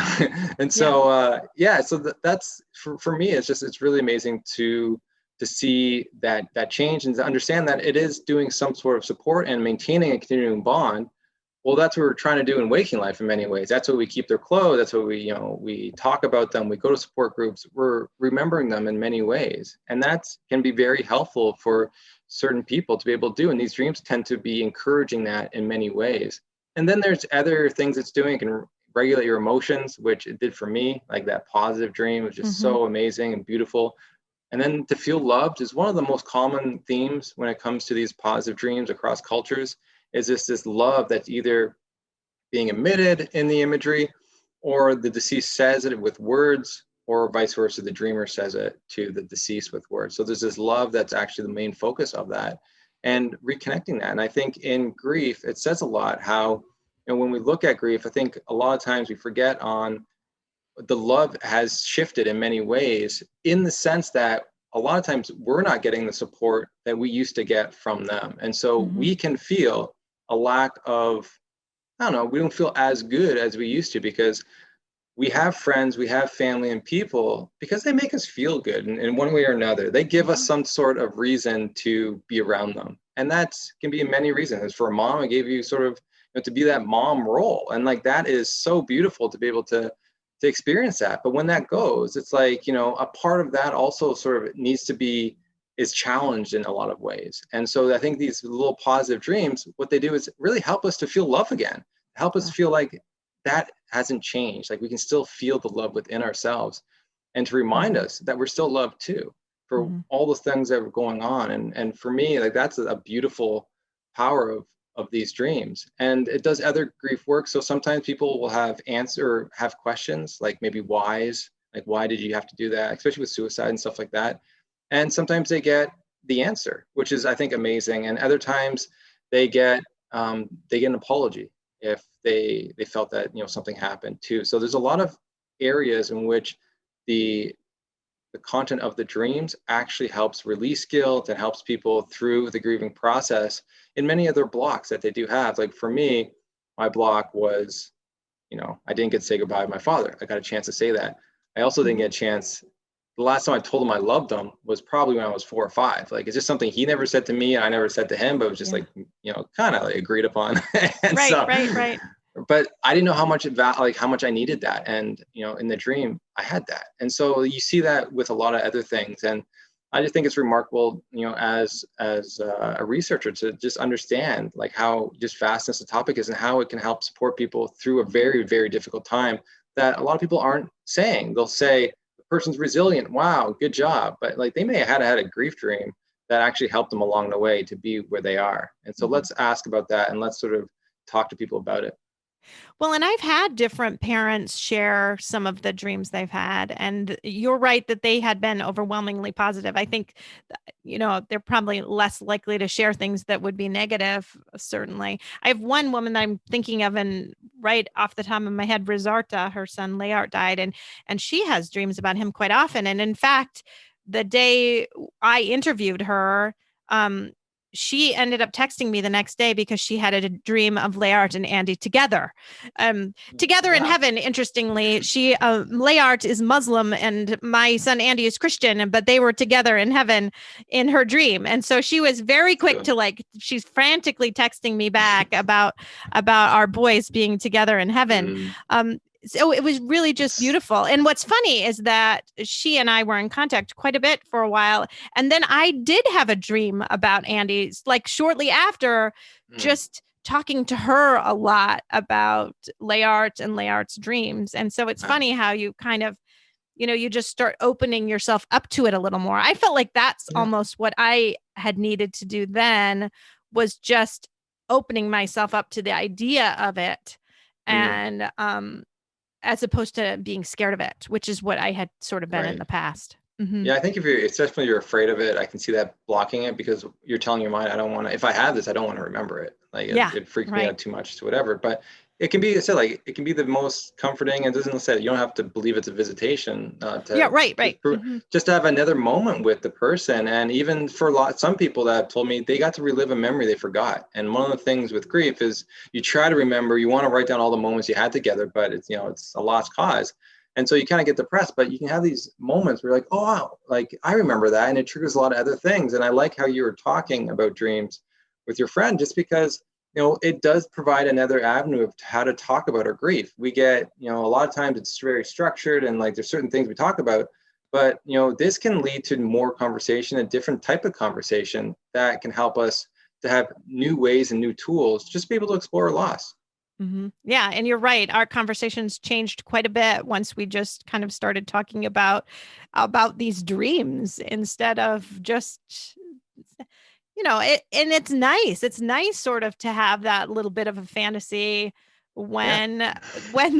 And so, so that's for me, it's really amazing to see that change and to understand that it is doing some sort of support and maintaining a continuing bond. Well, that's what we're trying to do in waking life in many ways. That's what we keep their clothes. That's what we talk about them. We go to support groups. We're remembering them in many ways. And that can be very helpful for certain people to be able to do. And these dreams tend to be encouraging that in many ways. And then there's other things it's doing. It can regulate your emotions, which it did for me. Like that positive dream was just so amazing and beautiful. And then to feel loved is one of the most common themes when it comes to these positive dreams across cultures, is this love that's either being emitted in the imagery, or the deceased says it with words, or vice versa, the dreamer says it to the deceased with words. So there's this love that's actually the main focus of that, and reconnecting that. And I think in grief, it says a lot how, when we look at grief, I think a lot of times we forget on the love has shifted in many ways, in the sense that a lot of times we're not getting the support that we used to get from them. And so we can feel a lack of, we don't feel as good as we used to, because we have friends, we have family and people, because they make us feel good in one way or another. They give us some sort of reason to be around them. And that can be many reasons. For a mom, it gave you sort of, to be that mom role. And like, that is so beautiful to be able to experience that. But when that goes, it's like, a part of that also sort of is challenged in a lot of ways. And so I think these little positive dreams, what they do is really help us to feel love again, help us feel like that hasn't changed. Like we can still feel the love within ourselves, and to remind us that we're still loved too, for all the things that were going on. And for me, like, that's a beautiful power of these dreams. And it does other grief work. So sometimes people will have questions, like maybe whys, like, why did you have to do that? Especially with suicide and stuff like that. And sometimes they get the answer, which is, I think, amazing. And other times they get an apology if they felt that, something happened too. So there's a lot of areas in which the content of the dreams actually helps release guilt and helps people through the grieving process in many other blocks that they do have. Like for me, my block was, I didn't get to say goodbye to my father. I got a chance to say that. I also didn't get a chance. The last time I told him I loved him was probably when I was 4 or 5. Like, it's just something he never said to me, and I never said to him, but it was just like, kind of like agreed upon. And right. But I didn't know how much how much I needed that. And, in the dream, I had that. And so you see that with a lot of other things. And I just think it's remarkable, as a researcher, to just understand like how just vastness the topic is and how it can help support people through a very, very difficult time that a lot of people aren't saying. They'll say, the person's resilient. Wow, good job. But like, they may have had a grief dream that actually helped them along the way to be where they are. And so let's ask about that, and let's sort of talk to people about it. Well, and I've had different parents share some of the dreams they've had, and you're right that they had been overwhelmingly positive. I think, they're probably less likely to share things that would be negative, certainly. I have one woman that I'm thinking of, and right off the top of my head, Rizarta, her son Layart died, and she has dreams about him quite often. And in fact, the day I interviewed her, she ended up texting me the next day because she had a dream of Layart and Andy together in heaven. Interestingly, Layart is Muslim and my son Andy is Christian, but they were together in heaven in her dream. And so she was very quick to she's frantically texting me back about our boys being together in heaven. So it was really just beautiful. And what's funny is that she and I were in contact quite a bit for a while. And then I did have a dream about Andy, like shortly after, just talking to her a lot about Layart and Layart's dreams. And so it's funny how you kind of, you just start opening yourself up to it a little more. I felt like that's almost what I had needed to do then, was just opening myself up to the idea of it. And, as opposed to being scared of it, which is what I had sort of been in the past. Yeah, I think especially you're afraid of it, I can see that blocking it, because you're telling your mind, I don't want to, if I have this, I don't want to remember it. Like it freaked me out too much to whatever. But it can be, I said, like, it can be the most comforting, and doesn't say you don't have to believe it's a visitation Yeah, right. just to have another moment with the person. And even for some people that have told me they got to relive a memory they forgot. And one of the things with grief is you try to remember, you want to write down all the moments you had together, but it's, it's a lost cause. And so you kind of get depressed, but you can have these moments where you're like, oh, wow, like I remember that. And it triggers a lot of other things. And I like how you were talking about dreams with your friend, just because, it does provide another avenue of how to talk about our grief. We get, a lot of times it's very structured and like there's certain things we talk about, but, this can lead to more conversation, a different type of conversation that can help us to have new ways and new tools, just be able to explore loss. Mm-hmm. Yeah. And you're right. Our conversations changed quite a bit once we just kind of started talking about these dreams instead of just, and it's nice. It's nice sort of to have that little bit of a fantasy when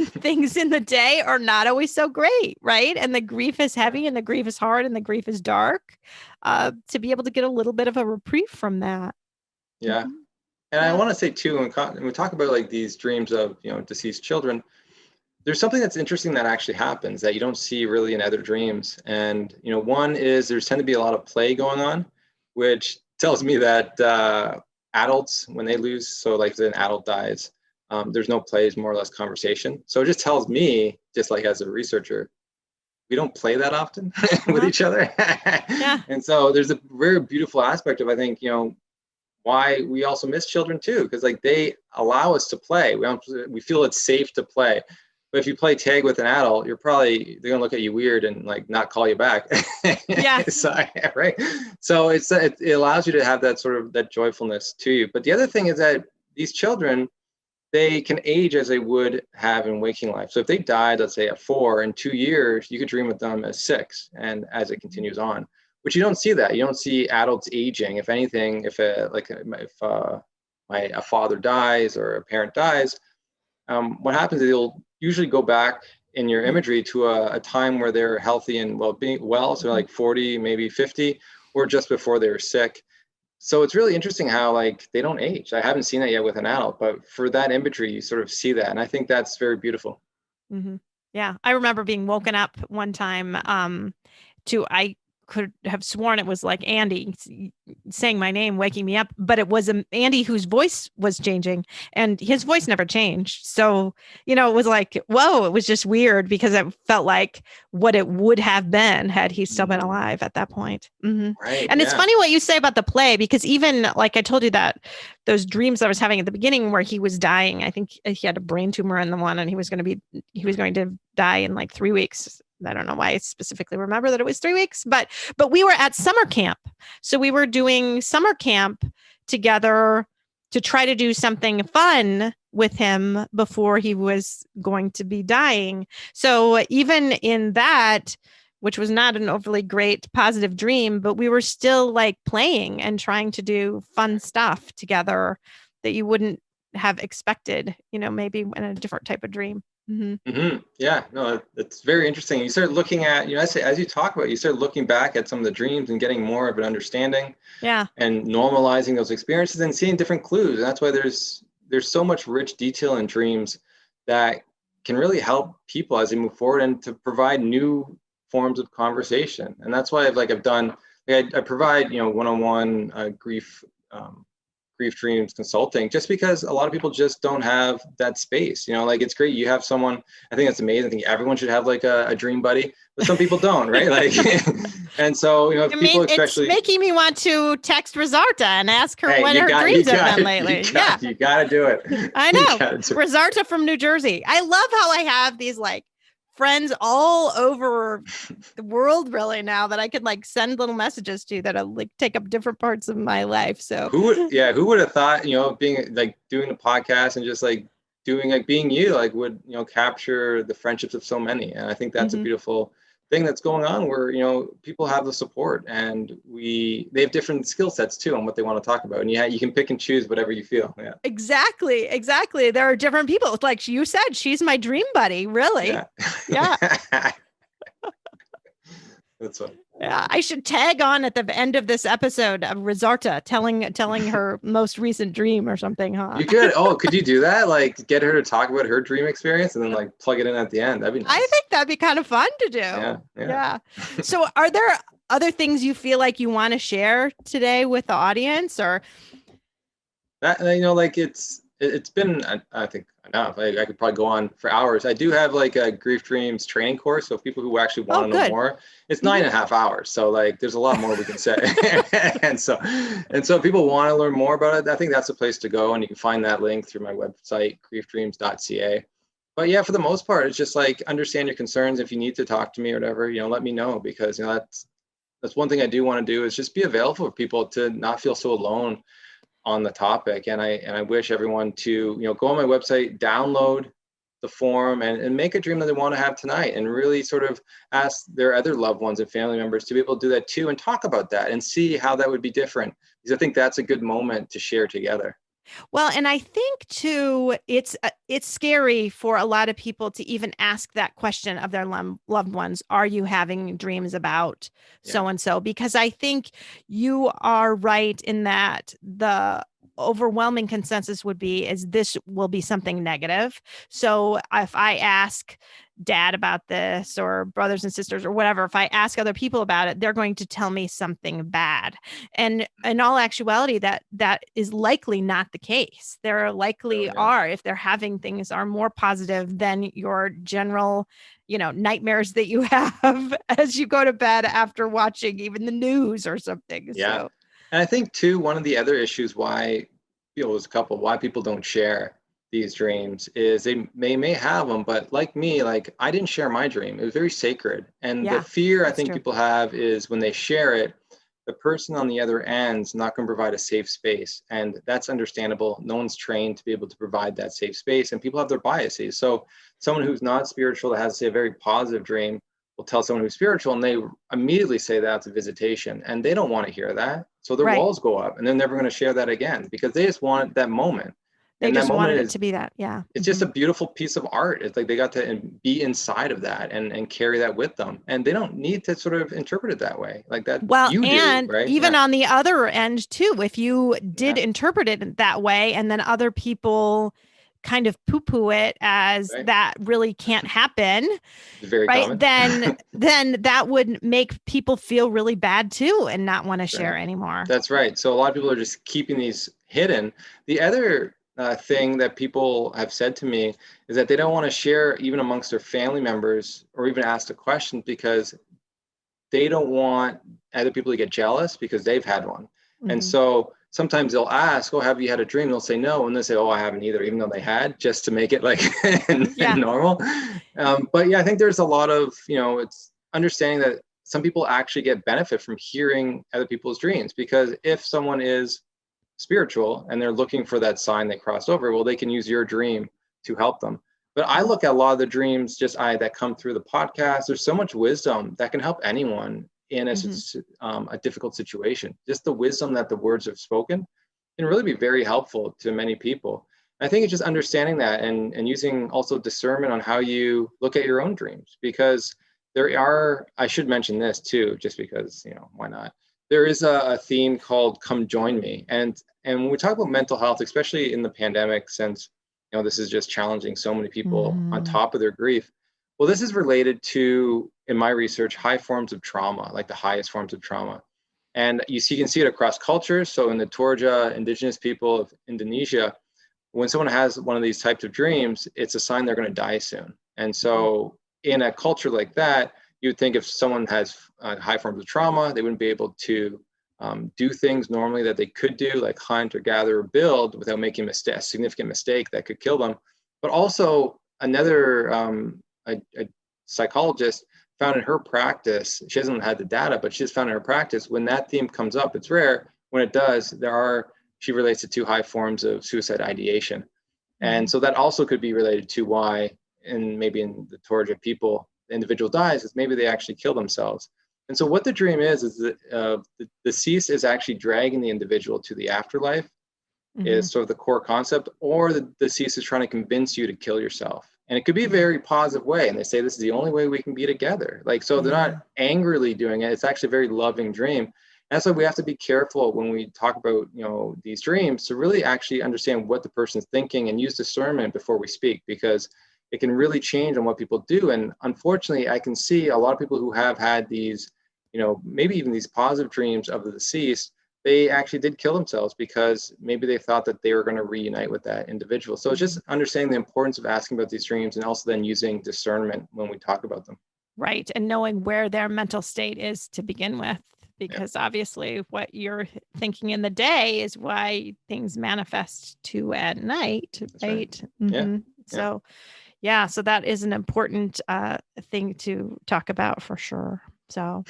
things in the day are not always so great, right? And the grief is heavy and the grief is hard and the grief is dark, to be able to get a little bit of a reprieve from that. Yeah. Mm-hmm. And I want to say too, when we talk about like these dreams of, deceased children, there's something that's interesting that actually happens that you don't see really in other dreams. And, one is there's tend to be a lot of play going on, which tells me that adults, when they lose, so like if an adult dies, there's no play, it's more or less conversation. So it just tells me, just like as a researcher, we don't play that often with each other. Yeah. And so there's a very beautiful aspect of, I think, why we also miss children too, because like they allow us to play. We feel it's safe to play. But if you play tag with an adult, they're gonna look at you weird and like not call you back. Yeah. So, right. So it allows you to have that sort of that joyfulness to you. But the other thing is that these children, they can age as they would have in waking life. So if they died, let's say at 4, in 2 years, you could dream with them as 6, and as it continues on. Which you don't see that. You don't see adults aging. If anything, if a father dies or a parent dies, what happens is they'll usually go back in your imagery to a time where they're healthy and so like 40, maybe 50, or just before they were sick. So it's really interesting how like they don't age. I haven't seen that yet with an adult, but for that imagery, you sort of see that, and I think that's very beautiful. Mm-hmm. Yeah, I remember being woken up one time I could have sworn it was like Andy saying my name, waking me up, but it was Andy whose voice was changing, and his voice never changed. So, it was like, whoa, it was just weird because it felt like what it would have been had he still been alive at that point. Mm-hmm. Right, and it's funny what you say about the play, because even like I told you that those dreams I was having at the beginning where he was dying, I think he had a brain tumor in the one, and he was going to die in like 3 weeks. I don't know why I specifically remember that it was 3 weeks, but we were at summer camp. So we were doing summer camp together to try to do something fun with him before he was going to be dying. So even in that, which was not an overly great positive dream, but we were still like playing and trying to do fun stuff together that you wouldn't have expected, maybe in a different type of dream. Mm-hmm. Mm-hmm. Yeah, no, it's very interesting. You start looking at, as you talk about it, you start looking back at some of the dreams and getting more of an understanding. Yeah. And normalizing those experiences and seeing different clues. And that's why there's so much rich detail in dreams that can really help people as they move forward and to provide new forms of conversation. And that's why I've done, I provide, one-on-one grief dreams consulting, just because a lot of people just don't have that space. It's great you have someone. I think that's amazing. I think everyone should have like a dream buddy, but some people don't, right? Like, and so people especially. It's making me want to text Rosarta and ask her what her dreams have been lately. You got to do it. I know. Rosarta from New Jersey. I love how I have these like friends all over the world really now that I could like send little messages to that like take up different parts of my life. So who would have thought, being like doing a podcast and just like doing like being you, like would, capture the friendships of so many. And I think that's a beautiful thing that's going on where, people have the support and they have different skill sets too on what they want to talk about. And you can pick and choose whatever you feel. Yeah. Exactly. There are different people. Like you said, she's my dream buddy. Really? Yeah. That's what. I should tag on at the end of this episode of Rizarta telling her most recent dream or something, huh? You could. Oh, could you do that? Like get her to talk about her dream experience and then like plug it in at the end. That'd be nice. I think that'd be kind of fun to do. Yeah. So are there other things you feel like you want to share today with the audience, or That, like it's been, I think, enough. I could probably go on for hours. I do have like a Grief Dreams training course. So people who actually want to know more, it's 9.5 hours. So like, there's a lot more we can say. and so if people want to learn more about it, I think that's the place to go. And you can find that link through my website, griefdreams.ca. But yeah, for the most part, it's just like, understand your concerns. If you need to talk to me or whatever, let me know, because, that's one thing I do want to do, is just be available for people to not feel so alone on the topic. And I wish everyone to, go on my website, download the form, and make a dream that they want to have tonight, and really sort of ask their other loved ones and family members to be able to do that too, and talk about that and see how that would be different, because I think that's a good moment to share together. Well, and I think too, it's scary for a lot of people to even ask that question of their loved ones. Are you having dreams about so and so? Because I think you are right in that the overwhelming consensus would be is this will be something negative. So if I ask dad about this, or brothers and sisters, or whatever, if I ask other people about it, they're going to tell me something bad. And in all actuality, that is likely not the case. There likely are, if they're having things are more positive than your general, nightmares that you have as you go to bed after watching even the news or something. Yeah. So. And I think too, one of the other issues why people don't share these dreams is they may have them, but like me, like I didn't share my dream. It was very sacred. And the fear I think people have is when they share it, the person on the other end's not going to provide a safe space. And that's understandable. No one's trained to be able to provide that safe space, and people have their biases. So someone who's not spiritual, that has, say, a very positive dream, will tell someone who's spiritual, and they immediately say that's a visitation, and they don't want to hear that. So their walls go up, and they're never going to share that again, because they just want that moment. They just wanted it to be that. Yeah. It's just a beautiful piece of art. It's like they got to be inside of that and carry that with them. And they don't need to sort of interpret it that way. Like that. Well, you and do, right? Even on the other end too, if you did interpret it that way, and then other people kind of poo-poo it as that really can't happen, very right? Common. Then that would make people feel really bad too, and not want to share anymore. That's right. So a lot of people are just keeping these hidden. The other thing that people have said to me is that they don't want to share even amongst their family members, or even ask the question, because they don't want other people to get jealous because they've had one. And so sometimes they'll ask, oh, have you had a dream? They'll say no. And they say, oh, I haven't either, even though they had, just to make it like normal. But yeah, I think there's a lot of, it's understanding that some people actually get benefit from hearing other people's dreams, because if someone is spiritual and they're looking for that sign they crossed over, well, they can use your dream to help them. But I look at a lot of the dreams that come through the podcast. There's so much wisdom that can help anyone in a difficult situation. Just the wisdom that the words have spoken can really be very helpful to many people. I think it's just understanding that and using also discernment on how you look at your own dreams, because I should mention this too, just because, why not? There is a theme called Come Join Me. And when we talk about mental health, especially in the pandemic, since, this is just challenging so many people on top of their grief. Well, this is related to, in my research, high forms of trauma, like the highest forms of trauma. And you can see it across cultures. So in the Toraja indigenous people of Indonesia, when someone has one of these types of dreams, it's a sign they're going to die soon. And so in a culture like that, you would think if someone has high forms of trauma, they wouldn't be able to do things normally that they could do, like hunt or gather or build, without making a significant mistake that could kill them. But also another a psychologist found in her practice, she hasn't had the data, but she's found in her practice, when that theme comes up, it's rare. When it does, she relates it to high forms of suicide ideation. And so that also could be related to why, maybe in the Toraja people, the individual dies, is maybe they actually kill themselves. And so what the dream is that the deceased is actually dragging the individual to the afterlife, is sort of the core concept, or the deceased is trying to convince you to kill yourself. And it could be a very positive way. And they say, this is the only way we can be together. Like, so they're not angrily doing it. It's actually a very loving dream. And that's why we have to be careful when we talk about, these dreams, to really actually understand what the person's thinking and use discernment before we speak, because it can really change on what people do. And unfortunately, I can see a lot of people who have had these, maybe even these positive dreams of the deceased, they actually did kill themselves because maybe they thought that they were going to reunite with that individual. So it's just understanding the importance of asking about these dreams, and also then using discernment when we talk about them. Right. And knowing where their mental state is to begin with, because obviously what you're thinking in the day is why things manifest to at night. That's right. Yeah. So, so that is an important thing to talk about for sure. So,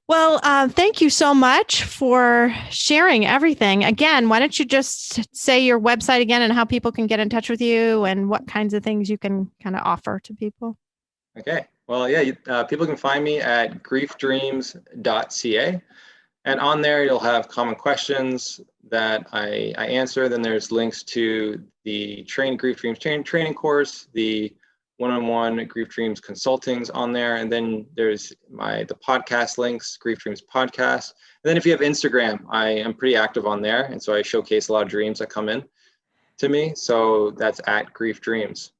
well, thank you so much for sharing everything. Again, why don't you just say your website again and how people can get in touch with you and what kinds of things you can kind of offer to people? Okay. Well, people can find me at griefdreams.ca. And on there, you'll have common questions that I answer. Then there's links to the Grief Dreams training course, the one-on-one Grief Dreams consultings on there. And then there's the podcast links, Grief Dreams podcast. And then if you have Instagram, I am pretty active on there. And so I showcase a lot of dreams that come in to me. So that's at Grief Dreams.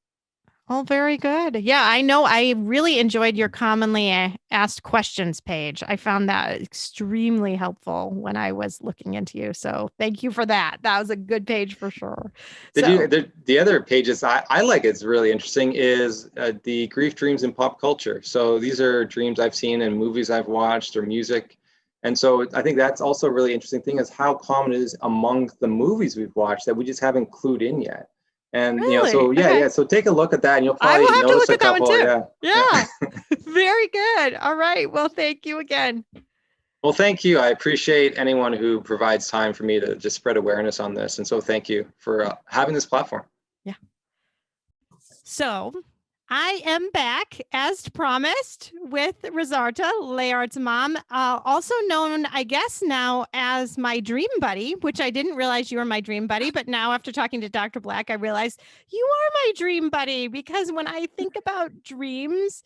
Oh, very good. Yeah, I know. I really enjoyed your commonly asked questions page. I found that extremely helpful when I was looking into you. So thank you for that. That was a good page for sure. The other pages I like, it's really interesting, is the Grief Dreams in pop culture. So these are dreams I've seen in movies I've watched or music. And so I think that's also a really interesting thing, is how common it is among the movies we've watched that we just haven't clued in yet. And really? So take a look at that, and you'll probably have notice to look a at couple. That one too. Yeah. Very good. All right. Well, thank you again. Well, thank you. I appreciate anyone who provides time for me to just spread awareness on this. And so thank you for having this platform. Yeah. So I am back as promised with Rosarta, Layard's mom, also known, I guess, now as my dream buddy, which I didn't realize you were my dream buddy. But now after talking to Dr. Black, I realized you are my dream buddy, because when I think about dreams,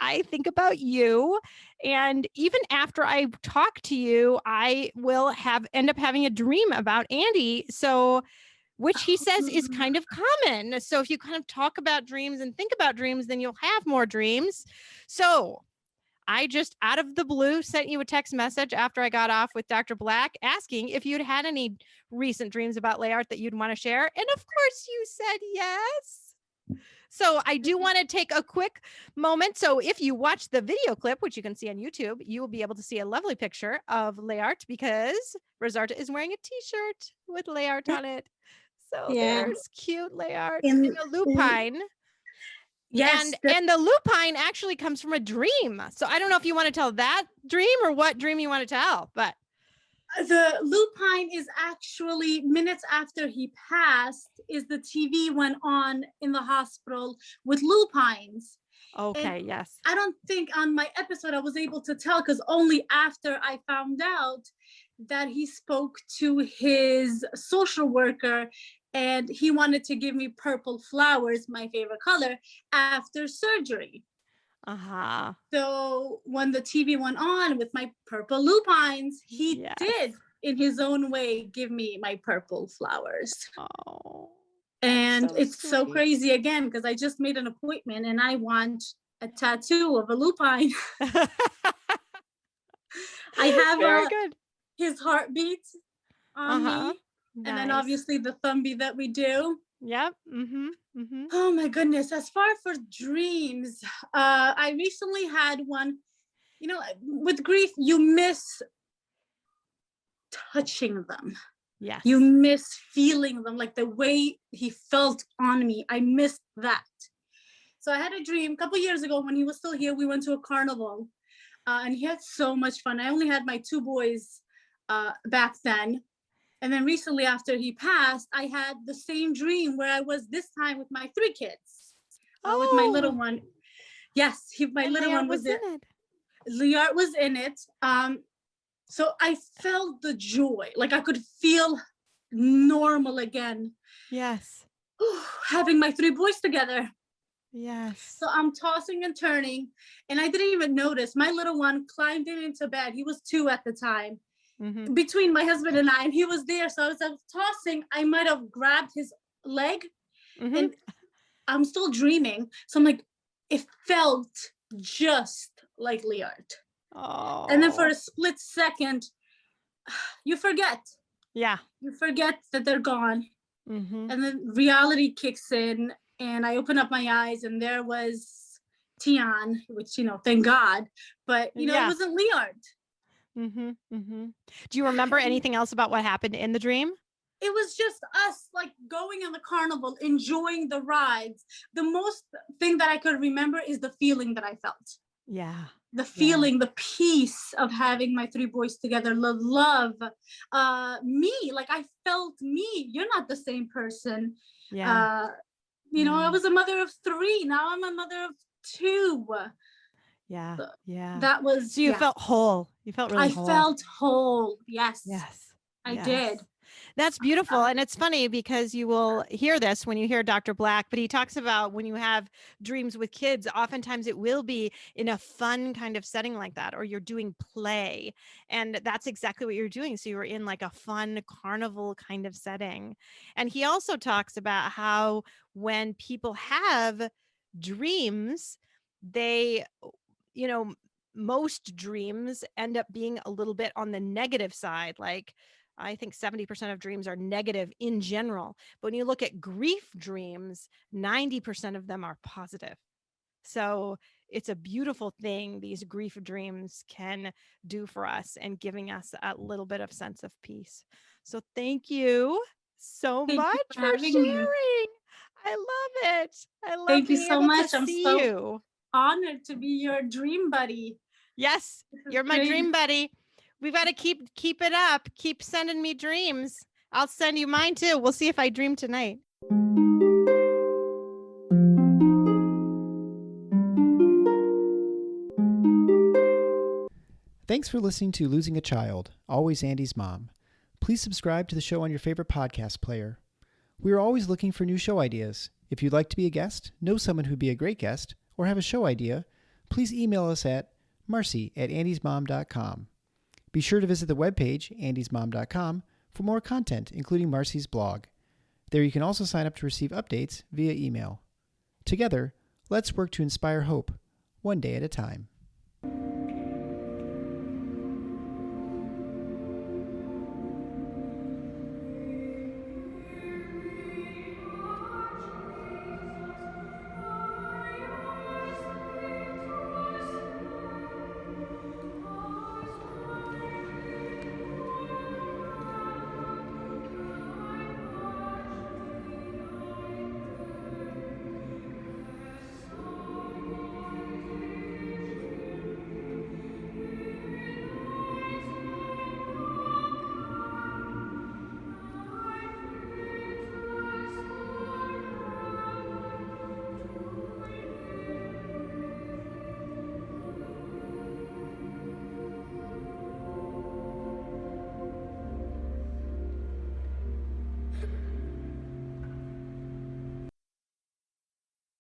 I think about you. And even after I talk to you, I will end up having a dream about Andy. So which he says is kind of common. So if you kind of talk about dreams and think about dreams, then you'll have more dreams. So I just out of the blue sent you a text message after I got off with Dr. Black asking if you'd had any recent dreams about Layard that you'd want to share. And of course you said yes. So I do want to take a quick moment. So if you watch the video clip, which you can see on YouTube, you will be able to see a lovely picture of Layard, because Rosarta is wearing a t-shirt with Layard on it. So there's cute Layard in a lupine. Yes. And the lupine actually comes from a dream. So I don't know if you want to tell that dream or what dream you want to tell, but the lupine is actually minutes after he passed, is the TV went on in the hospital with lupines. Okay, and yes. I don't think on my episode I was able to tell, because only after I found out that he spoke to his social worker and he wanted to give me purple flowers, my favorite color, after surgery. So when the TV went on with my purple lupines, he did in his own way give me my purple flowers. And so it's so crazy again, because I just made an appointment and I want a tattoo of a lupine. I have his heartbeat on me. Nice. And then obviously the thumbie that we do. Yep. Oh my goodness. As far for dreams, I recently had one. With grief, you miss touching them. Yes. You miss feeling them, like the way he felt on me. I missed that. So I had a dream a couple years ago when he was still here. We went to a carnival and he had so much fun. I only had my 2 boys back then. And then recently after he passed, I had the same dream where I was this time with my 3 kids, with my little one. Yes, my little one was in it. Layard was in it. So I felt the joy, like I could feel normal again. Yes. Having my 3 boys together. Yes. So I'm tossing and turning, and I didn't even notice. My little one climbed into bed. He was 2 at the time, Mm-hmm. between my husband and I, and he was there. So as I was tossing, I might have grabbed his leg, Mm-hmm. and I'm still dreaming. So I'm like, it felt just like Liard. Oh. And then for a split second, you forget. Yeah. You forget that they're gone. Mm-hmm. And then reality kicks in, and I open up my eyes, and there was Tian, which, thank God. But, it Yeah. wasn't Liard. Mm-hmm. Mm-hmm. Do you remember anything else about what happened in the dream? It was just us like going on the carnival, enjoying the rides. The most thing that I could remember is the feeling that I felt. Yeah. The feeling, the peace of having my 3 boys together, the love, me, like I felt me. You're not the same person. Yeah. I was a mother of 3. Now I'm a mother of 2. Yeah. Yeah. That was, So you felt whole. You felt really whole. I felt whole. Yes. Yes. I did. That's beautiful. And it's funny because you will hear this when you hear Dr. Black, but he talks about when you have dreams with kids, oftentimes it will be in a fun kind of setting like that, or you're doing play. And that's exactly what you're doing. So you were in like a fun carnival kind of setting. And he also talks about how when people have dreams, they, most dreams end up being a little bit on the negative side. Like, I think 70% of dreams are negative in general. But when you look at grief dreams, 90% of them are positive. So it's a beautiful thing these grief dreams can do for us and giving us a little bit of sense of peace. So thank you so much for sharing. I love it. I love Thank you being so able much. to I'm see so you. honored to be your dream buddy. Yes, you're my dream buddy. We've got to keep it up. Keep sending me dreams. I'll send you mine too. We'll see if I dream tonight. Thanks for listening to Losing a Child, Always Andy's Mom. Please subscribe to the show on your favorite podcast player. We are always looking for new show ideas. If you'd like to be a guest, know someone who'd be a great guest, or have a show idea, please email us at marcy@andysmom.com. Be sure to visit the webpage, andysmom.com, for more content, including Marcy's blog. There you can also sign up to receive updates via email. Together, let's work to inspire hope, one day at a time.